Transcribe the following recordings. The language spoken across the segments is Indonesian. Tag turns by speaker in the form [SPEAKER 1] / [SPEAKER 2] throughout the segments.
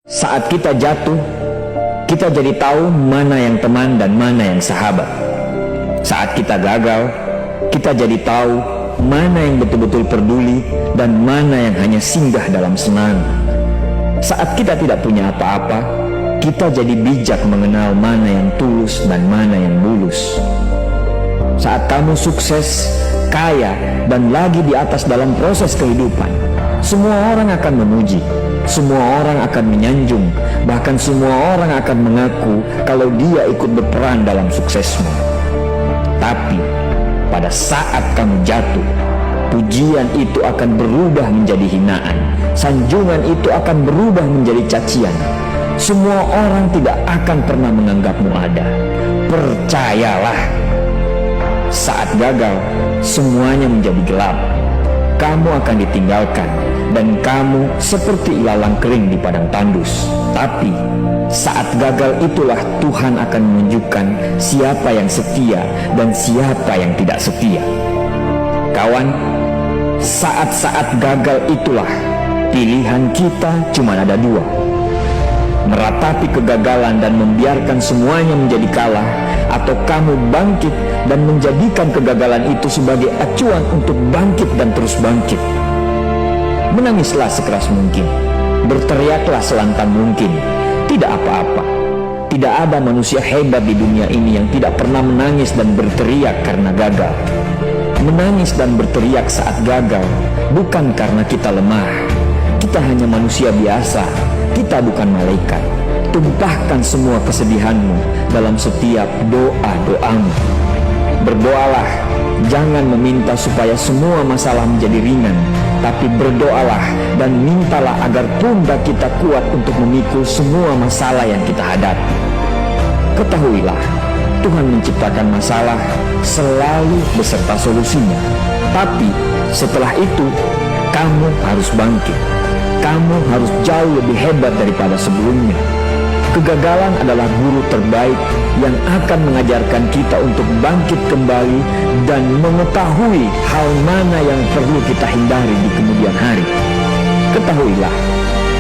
[SPEAKER 1] Saat kita jatuh, kita jadi tahu mana yang teman dan mana yang sahabat. Saat kita gagal, kita jadi tahu mana yang betul-betul peduli dan mana yang hanya singgah dalam senang. Saat kita tidak punya apa-apa, kita jadi bijak mengenal mana yang tulus dan mana yang bulus. Saat kamu sukses, kaya, dan lagi di atas dalam proses kehidupan, semua orang akan memuji, semua orang akan menyanjung, bahkan semua orang akan mengaku kalau dia ikut berperan dalam suksesmu. Tapi pada saat kamu jatuh, pujian itu akan berubah menjadi hinaan, sanjungan itu akan berubah menjadi cacian. Semua orang tidak akan pernah menganggapmu ada. Percayalah, saat gagal, semuanya menjadi gelap. Kamu akan ditinggalkan dan kamu seperti ilalang kering di padang tandus. Tapi saat gagal itulah Tuhan akan menunjukkan siapa yang setia dan siapa yang tidak setia. Kawan, saat-saat gagal itulah pilihan kita cuma ada dua: meratapi kegagalan dan membiarkan semuanya menjadi kalah, atau kamu bangkit dan menjadikan kegagalan itu sebagai acuan untuk bangkit dan terus bangkit. Menangislah sekeras mungkin, berteriaklah selantang mungkin. Tidak apa-apa. Tidak ada manusia hebat di dunia ini yang tidak pernah menangis dan berteriak karena gagal. Menangis dan berteriak saat gagal bukan karena kita lemah. Kita hanya manusia biasa. Kita bukan malaikat. Tumpahkan semua kesedihanmu dalam setiap doa-doamu. Berdoalah, jangan meminta supaya semua masalah menjadi ringan, tapi berdoalah dan mintalah agar pundak kita kuat untuk memikul semua masalah yang kita hadapi. Ketahuilah, Tuhan menciptakan masalah selalu beserta solusinya. Tapi setelah itu, kamu harus bangkit. Kamu harus jauh lebih hebat daripada sebelumnya. Kegagalan adalah guru terbaik yang akan mengajarkan kita untuk bangkit kembali dan mengetahui hal mana yang perlu kita hindari di kemudian hari. Ketahuilah,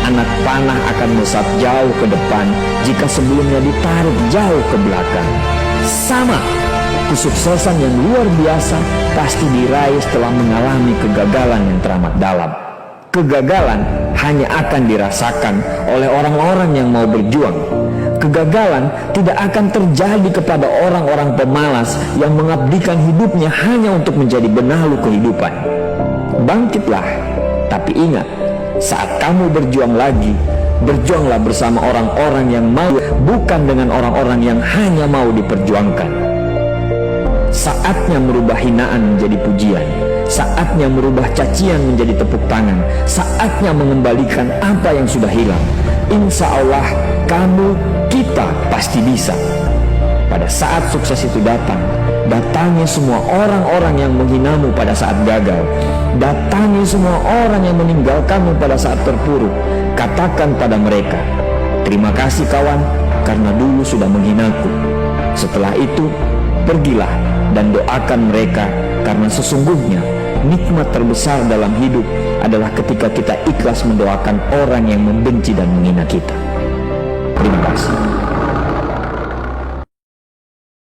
[SPEAKER 1] anak panah akan melesat jauh ke depan jika sebelumnya ditarik jauh ke belakang. Sama, kesuksesan yang luar biasa pasti diraih setelah mengalami kegagalan yang teramat dalam. Kegagalan hanya akan dirasakan oleh orang-orang yang mau berjuang. Kegagalan tidak akan terjadi kepada orang-orang pemalas yang mengabdikan hidupnya hanya untuk menjadi benalu kehidupan. Bangkitlah, tapi ingat, saat kamu berjuang lagi, berjuanglah bersama orang-orang yang mau, bukan dengan orang-orang yang hanya mau diperjuangkan. Saatnya merubah hinaan menjadi pujian. Saatnya merubah cacian menjadi tepuk tangan. Saatnya mengembalikan apa yang sudah hilang. Insya Allah, kamu, kita pasti bisa. Pada saat sukses itu datang, datangi semua orang-orang yang menghinamu pada saat gagal. Datangi semua orang yang meninggalkanmu pada saat terpuruk. Katakan pada mereka, terima kasih kawan, karena dulu sudah menghinaku. Setelah itu, pergilah dan doakan mereka, karena sesungguhnya nikmat terbesar dalam hidup adalah ketika kita ikhlas mendoakan orang yang membenci dan menghina kita. Terima kasih.